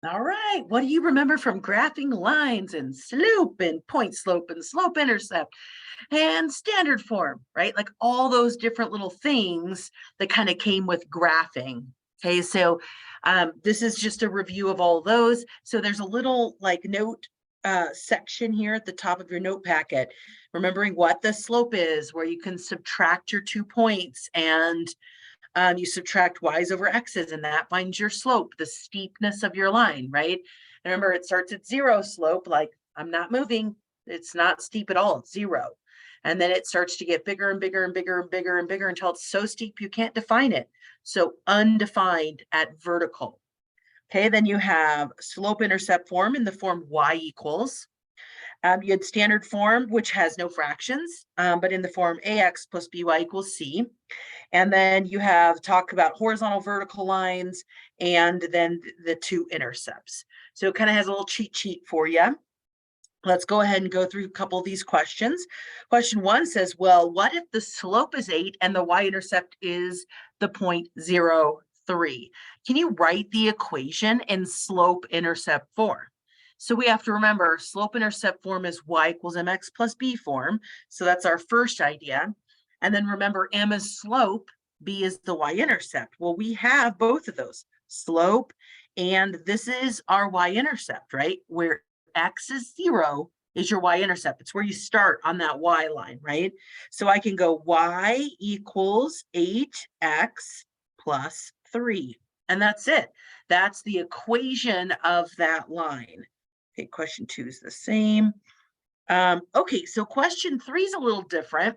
All right. What do you remember from graphing lines and slope and point slope and slope intercept and standard form, right? Like all those different little things that kind of came with graphing. Okay. So this is just a review of all those. So there's a little like note section here at the top of your note packet, remembering what the slope is, where you can subtract your 2 points and you subtract y's over x's, and that finds your slope, the steepness of your line, right? And remember, it starts at 0 slope, like I'm not moving. It's not steep at all. It's 0. And then it starts to get bigger and bigger and bigger and bigger and bigger until it's so steep you can't define it. So undefined at vertical. Okay, then you have slope intercept form in the form y equals. You had standard form, which has no fractions, but in the form ax plus by equals c. And then you have talk about horizontal vertical lines and then the 2 intercepts. So it kind of has a little cheat sheet for you. Let's go ahead and go through a couple of these questions. Question 1 says, well, what if the slope is 8 and the y-intercept is the point 0, 3? Can you write the equation in slope-intercept form? So we have to remember slope-intercept form is y equals mx plus b form. So that's our first idea. And then remember, m is slope, b is the y-intercept. Well, we have both of those, slope, and this is our y-intercept, right? Where x is 0 is your y-intercept. It's where you start on that y line, right? So I can go y equals 8x plus 3. And that's it. That's the equation of that line. Okay, question 2 is the same. Okay, so question 3 is a little different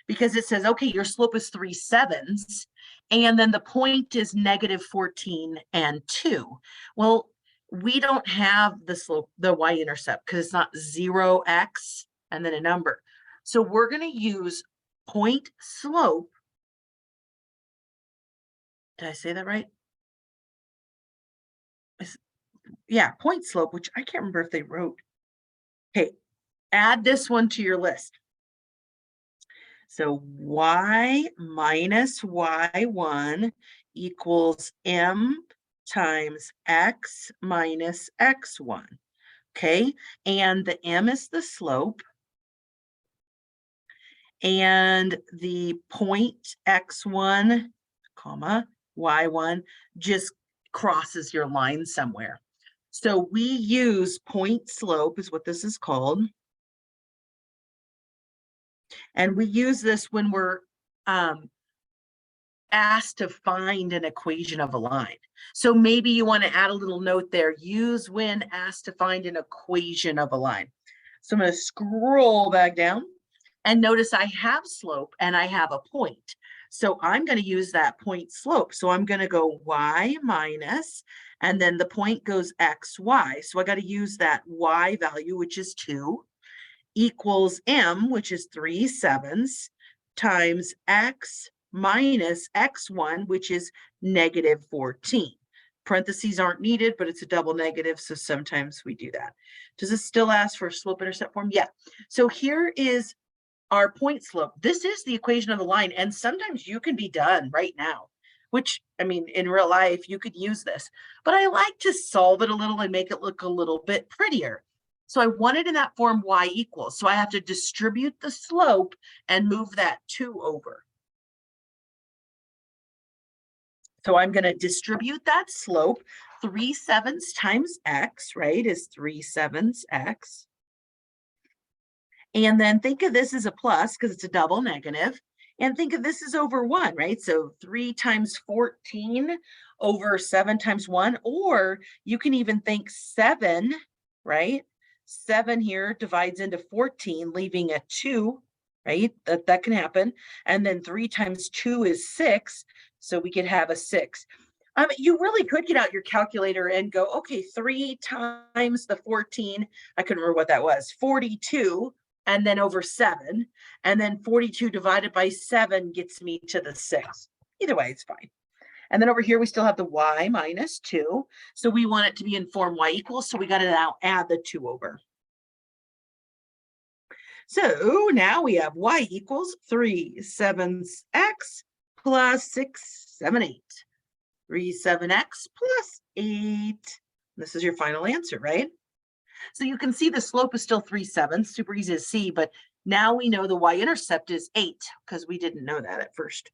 because it says, okay, your slope is 3/7, and then the point is -14 and 2. Well, we don't have the slope, the y-intercept, because it's not 0x and then a number. So we're going to use point slope. Did I say that right? Yeah, point slope, which I can't remember if they wrote. Okay, add this one to your list. So y minus y1 equals m times x minus x1. Okay, and the m is the slope, and the point x1, comma, y1 just crosses your line somewhere. So we use point slope is what this is called. And we use this when we're asked to find an equation of a line. So maybe you want to add a little note there, use when asked to find an equation of a line. So I'm going to scroll back down and notice I have slope and I have a point. So I'm going to use that point slope. So I'm going to go y minus, and then the point goes xy. So I got to use that y value, which is 2, equals m, which is 3/7, times x minus x1, which is -14. Parentheses aren't needed, but it's a double negative, so sometimes we do that. Does this still ask for slope intercept form? Yeah. So here is our point slope. This is the equation of the line, and sometimes you can be done right now, which, I mean, in real life, you could use this. But I like to solve it a little and make it look a little bit prettier. So I want it in that form y equals. So I have to distribute the slope and move that 2 over. So I'm going to distribute that slope. 3/7 times x, right, is 3/7 x. And then think of this as a plus because it's a double negative. And think of this as over 1, right? So 3 times 14 over 7 times 1. Or you can even think 7, right? 7 here divides into 14, leaving a 2, right? That can happen. And then 3 times 2 is 6. So we could have a 6. You really could get out your calculator and go, okay, 3 times the 14, I couldn't remember what that was, 42, and then over 7, and then 42 divided by 7 gets me to the 6. Either way, it's fine. And then over here, we still have the y minus 2. So we want it to be in form y equals, so we got to now add the 2 over. So now we have y equals 3/7 x plus 6, 7, 8. 3/7 x plus 8. This is your final answer, right? So you can see the slope is still 3/7, super easy to see, but now we know the y-intercept is 8 because we didn't know that at first.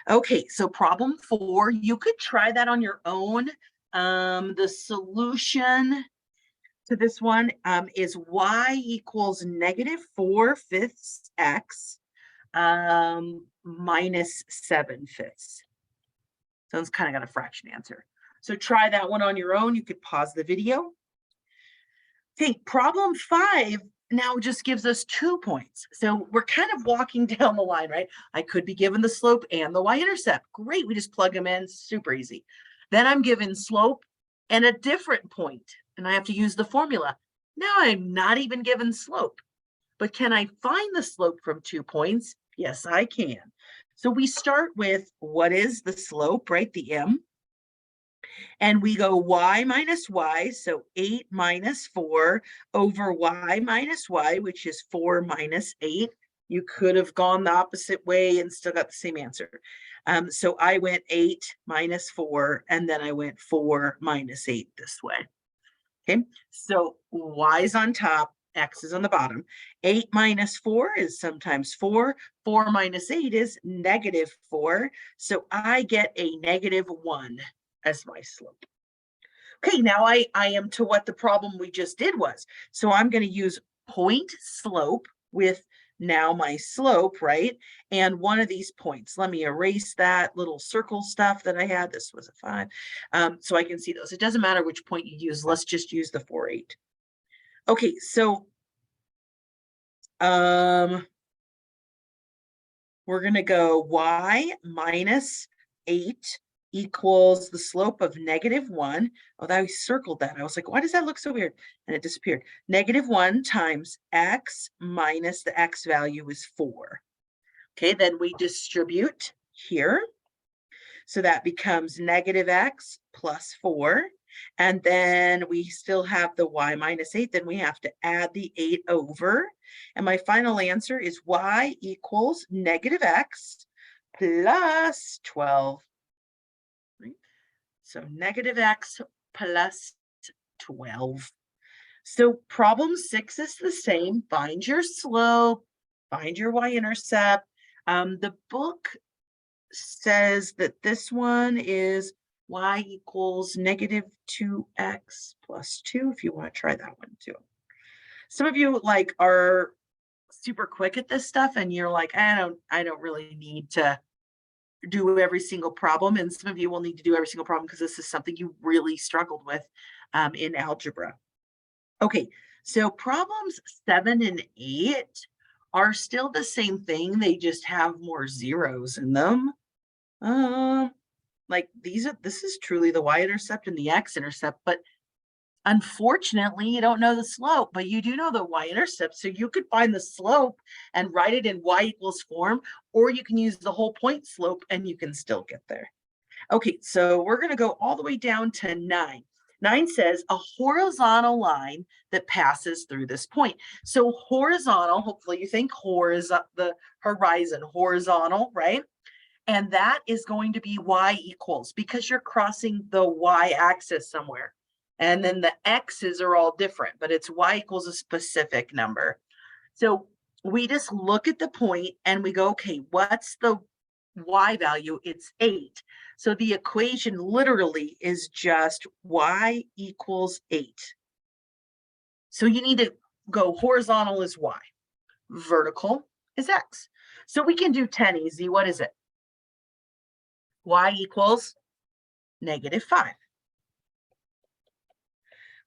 Okay, so problem 4, you could try that on your own. The solution to this one is y equals -4/5 x minus 7/5. Sounds kind of got a fraction answer. So try that one on your own. You could pause the video. Okay, problem 5 now just gives us 2 points. So we're kind of walking down the line, right? I could be given the slope and the y-intercept. Great, we just plug them in, super easy. Then I'm given slope and a different point, and I have to use the formula. Now I'm not even given slope, but can I find the slope from 2 points? Yes, I can. So we start with what is the slope, right? The m. And we go y minus y, so 8 minus 4 over y minus y, which is 4 minus 8. You could have gone the opposite way and still got the same answer. So I went 8 minus 4, and then I went 4 minus 8 this way. Okay, so y is on top, x is on the bottom. 8 minus 4 is sometimes 4. 4 minus 8 is -4. So I get a -1 as my slope. Okay, now I am to what the problem we just did was. So I'm going to use point slope with now my slope, right? And one of these points. Let me erase that little circle stuff that I had. This was a 5. So I can see those. It doesn't matter which point you use. Let's just use the 4, 8. Okay, so we're going to go y minus 8 equals the slope of -1. Oh, I circled that. I was like, why does that look so weird? And it disappeared. -1 times x minus the x value is 4. Okay, then we distribute here. So that becomes -x plus 4. And then we still have the y minus 8. Then we have to add the 8 over. And my final answer is y equals -x plus 12. Right? So -x plus 12. So problem 6 is the same. Find your slope, find your y-intercept. The book says that this one is y equals -2x plus 2, if you want to try that one too. Some of you like are super quick at this stuff and you're like, I don't really need to do every single problem. And some of you will need to do every single problem because this is something you really struggled with in algebra. Okay, so problems 7 and 8 are still the same thing. They just have more zeros in them. Like this is truly the y-intercept and the x-intercept, but unfortunately, you don't know the slope, but you do know the y-intercept. So you could find the slope and write it in y equals form, or you can use the whole point slope and you can still get there. Okay, so we're going to go all the way down to 9. 9 says a horizontal line that passes through this point. So horizontal, hopefully you think the horizon, horizontal, right? And that is going to be y equals because you're crossing the y-axis somewhere. And then the x's are all different, but it's y equals a specific number. So we just look at the point and we go, okay, what's the y value? It's 8. So the equation literally is just y equals 8. So you need to go horizontal is y, vertical is x. So we can do 10 easy. What is it? Y equals -5.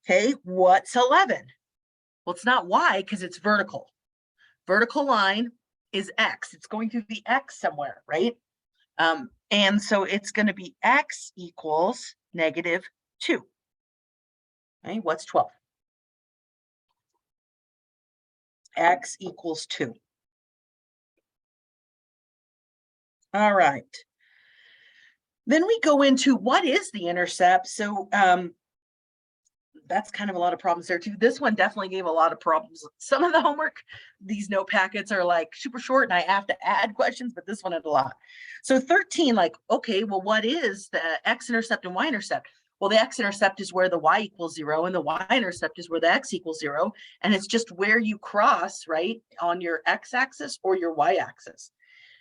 Okay, what's 11? Well, it's not y because it's vertical. Vertical line is x. It's going through the x somewhere, right? And so it's going to be x equals -2. Okay, what's 12? X equals 2. All right. Then we go into what is the intercept. So that's kind of a lot of problems there too. This one definitely gave a lot of problems. Some of the homework, these note packets are like super short and I have to add questions, but this one had a lot. So 13, like, okay, well, what is the x-intercept and y-intercept? Well, the x-intercept is where the y equals 0, and the y-intercept is where the x equals 0. And it's just where you cross, right, on your x-axis or your y-axis.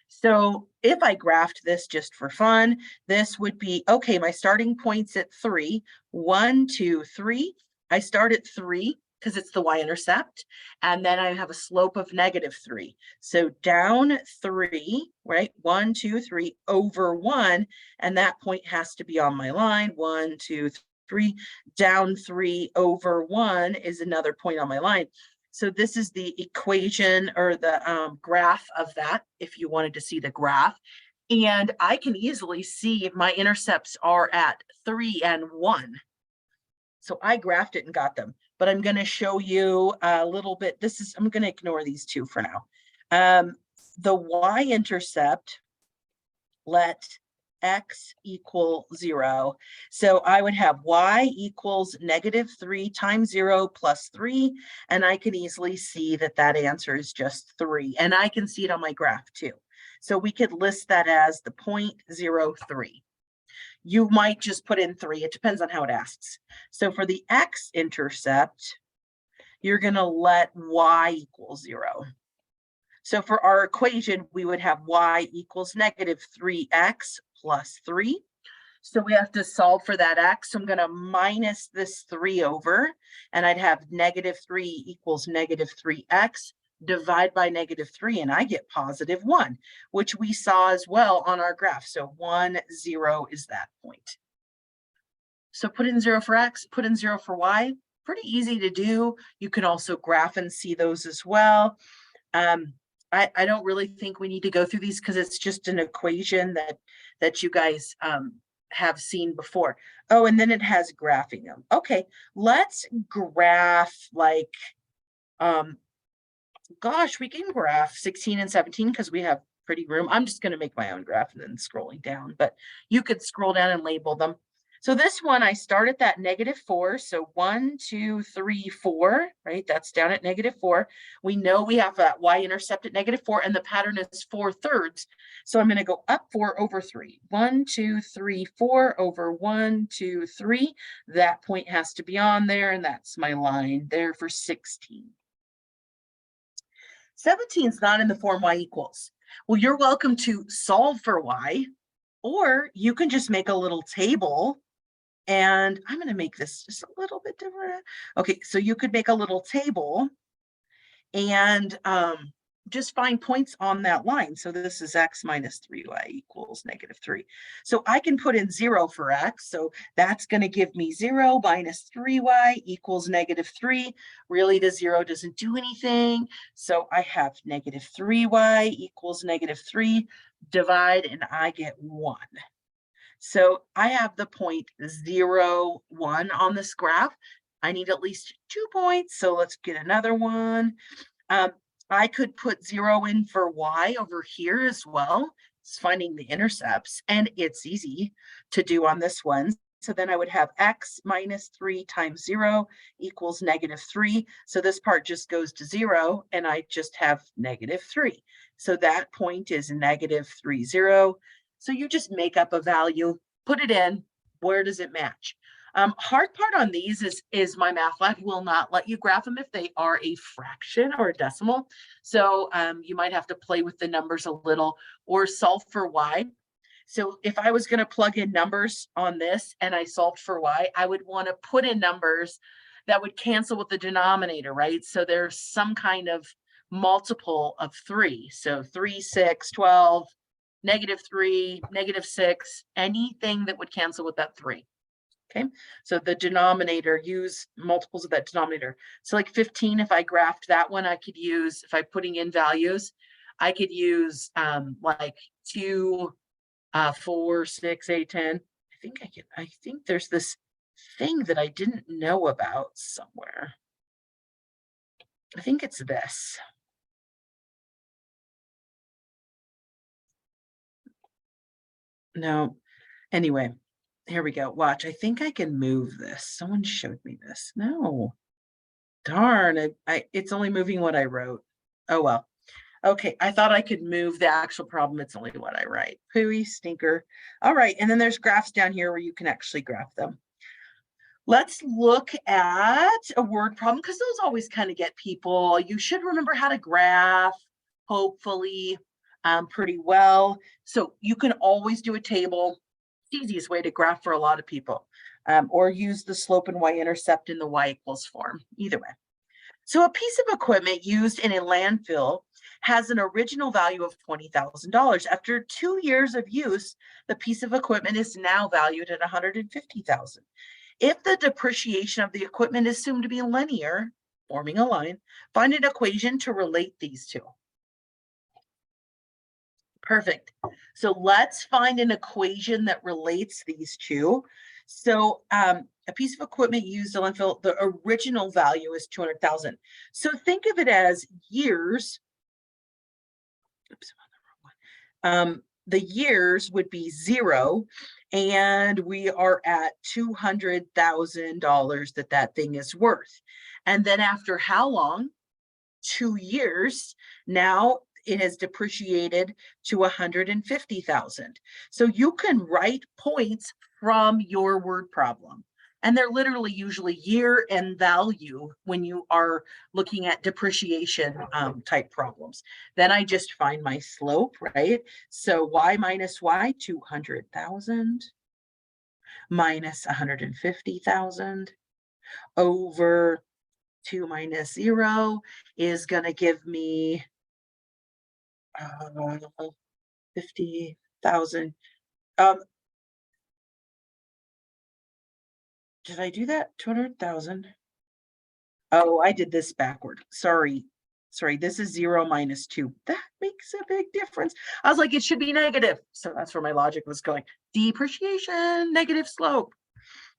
So if I graphed this just for fun, this would be, okay, my starting point's at 3. 1, 2, 3. I start at 3 because it's the y-intercept, and then I have a slope of -3. So down 3, right? 1, 2, 3 over 1, and that point has to be on my line. 1, 2, 3. Down 3 over 1 is another point on my line. So this is the equation or the graph of that, if you wanted to see the graph. And I can easily see if my intercepts are at 3 and 1. So I graphed it and got them, but I'm going to show you a little bit. I'm going to ignore these two for now. The y-intercept, let x equal 0. So I would have y equals -3 times 0 plus 3, and I can easily see that that answer is just 3. And I can see it on my graph too. So we could list that as the 0.03. You might just put in 3. It depends on how it asks. So for the x-intercept, you're going to let y equal 0. So for our equation, we would have y equals -3x plus 3. So we have to solve for that x. So I'm going to minus this 3 over, and I'd have -3 equals -3x. Divide by -3, and I get +1, which we saw as well on our graph. So 1, 0 is that point. So put in 0 for x, put in 0 for y. Pretty easy to do. You can also graph and see those as well. I don't really think we need to go through these because it's just an equation that you guys have seen before. Oh, and then it has graphing them. Okay, let's graph like, gosh, we can graph 16 and 17 because we have pretty room. I'm just going to make my own graph and then scrolling down, but you could scroll down and label them. So this one, I start at that -4. So 1, 2, 3, 4, right? That's down at -4. We know we have that y-intercept at -4, and the pattern is 4/3. So I'm going to go up 4 over 3. 1, 2, 3, 4 over 1, 2, 3. That point has to be on there, and that's my line there for 16. 17 is not in the form y equals. Well, you're welcome to solve for y, or you can just make a little table. And I'm going to make this just a little bit different. Okay, so you could make a little table and just find points on that line. So this is x minus 3y equals -3. So I can put in 0 for x. So that's going to give me 0 minus 3y equals -3. Really, the 0 doesn't do anything. So I have -3y equals -3. Divide, and I get 1. So I have the point 0, 1 on this graph. I need at least 2 points. So let's get another one. I could put 0 in for y over here as well. It's finding the intercepts, and it's easy to do on this one. So then I would have x minus 3 times 0 equals -3. So this part just goes to 0, and I just have -3. So that point is -3, 0. So you just make up a value, put it in. Where does it match? Hard part on these is MyMathLab will not let you graph them if they are a fraction or a decimal. So you might have to play with the numbers a little or solve for y. So if I was going to plug in numbers on this and I solved for y, I would want to put in numbers that would cancel with the denominator, right? So there's some kind of multiple of 3. So 3, 6, 12, -3, -6, anything that would cancel with that 3. Okay, so the denominator, use multiples of that denominator. So like 15, if I graphed that one, I could use, if I'm putting in values, I could use like 2, 4, 6, 8, 10. I think there's this thing that I didn't know about somewhere. I think it's this. No, anyway, here we go. Watch, I think I can move this. Someone showed me this. No, darn, it's only moving what I wrote. Oh, well. Okay, I thought I could move the actual problem. It's only what I write. Pooey stinker. All right, and then there's graphs down here where you can actually graph them. Let's look at a word problem because those always kind of get people. You should remember how to graph, hopefully, pretty well. So you can always do a table. It's the easiest way to graph for a lot of people, or use the slope and y-intercept in the y equals form, either way. So a piece of equipment used in a landfill has an original value of $20,000. After 2 years of use, the piece of equipment is now valued at $150,000. If the depreciation of the equipment is assumed to be linear, forming a line, find an equation to relate these two. Perfect. So let's find an equation that relates these two. So a piece of equipment used in landfill, the original value is 200,000. So think of it as years. Oops, the years would be 0, and we are at $200,000 that thing is worth. And then after how long? 2 years. Now it has depreciated to 150,000. So you can write points from your word problem. And they're literally usually year and value when you are looking at depreciation type problems. Then I just find my slope, right? So y minus y, 200,000 minus 150,000 over 2 minus 0 is going to give me 50,000. Did I do that? 200,000. Oh, I did this backward. Sorry. This is 0 minus 2. That makes a big difference. I was like, it should be negative. So that's where my logic was going. Depreciation, negative slope.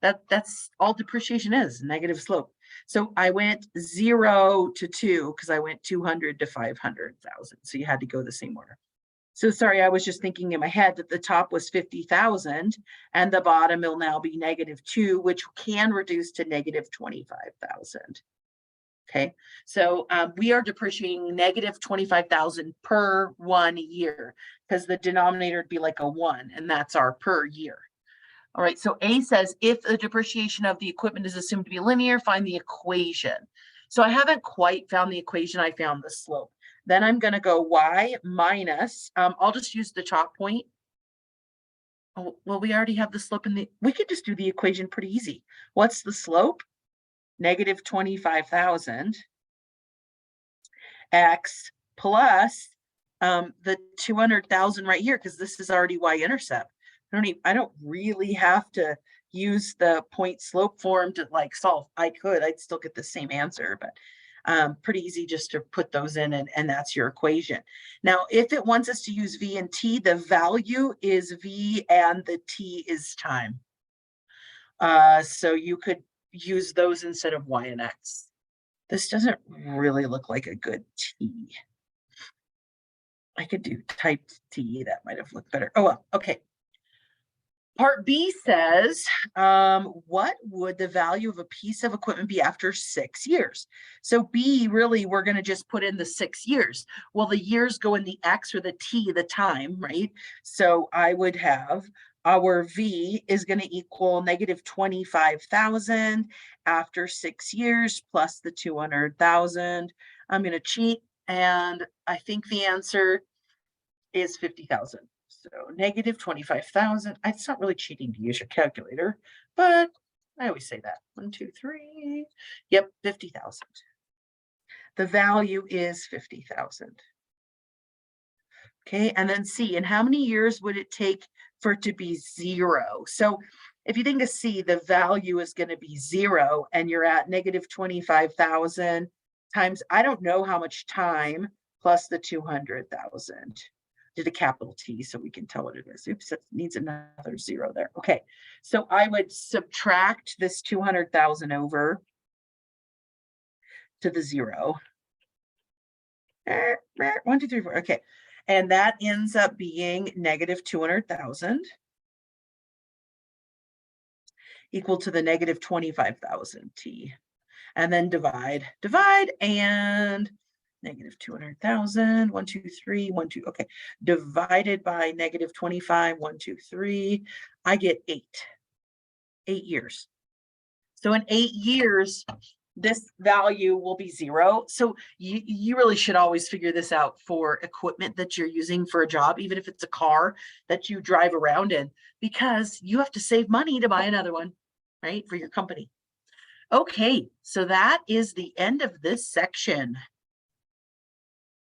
That's all depreciation is, negative slope. So I went 0 to 2 because I went 200 to 500,000. So you had to go the same order. So sorry, I was just thinking in my head that the top was 50,000 and the bottom will now be -2, which can reduce to -25,000. Okay, so we are depreciating -25,000 per 1 year because the denominator would be like a 1, and that's our per year. All right, so A says if the depreciation of the equipment is assumed to be linear, find the equation. So I haven't quite found the equation, I found the slope. Then I'm going to go y minus, I'll just use the chalk point. Oh, well, we already have the slope in we could just do the equation pretty easy. What's the slope? -25,000 x plus the 200,000 right here, because this is already y-intercept. I don't really have to use the point slope form to like solve. I'd still get the same answer, but pretty easy just to put those in, and that's your equation. Now, if it wants us to use v and t, the value is v and the t is time. So you could use those instead of y and x. This doesn't really look like a good t. I could do type t, that might have looked better. Oh well, okay. Part B says, what would the value of a piece of equipment be after 6 years? So B, really, we're going to just put in the 6 years. Well, the years go in the X or the T, the time, right? So I would have our V is going to equal -25,000 after 6 years plus the 200,000. I'm going to cheat, and I think the answer is 50,000. So -25,000. It's not really cheating to use your calculator, but I always say that. 1, 2, 3. Yep, 50,000. The value is 50,000. Okay, and then C, and how many years would it take for it to be 0? So if you think of C, the value is going to be 0, and you're at -25,000 times, I don't know how much time, plus the 200,000. Did a capital T so we can tell what it is. Oops, it needs another 0 there. Okay, so I would subtract this 200,000 over to the 0. 1, 2, 3, 4. Okay, and that ends up being -200,000 equal to the -25,000 T. And then divide, and -200,000, 1, 2, 3, 1, 2, okay. Divided by -25, 1, 2, 3, I get 8 years. So in 8 years, this value will be 0. So you really should always figure this out for equipment that you're using for a job, even if it's a car that you drive around in, because you have to save money to buy another one, right, for your company. Okay, so that is the end of this section.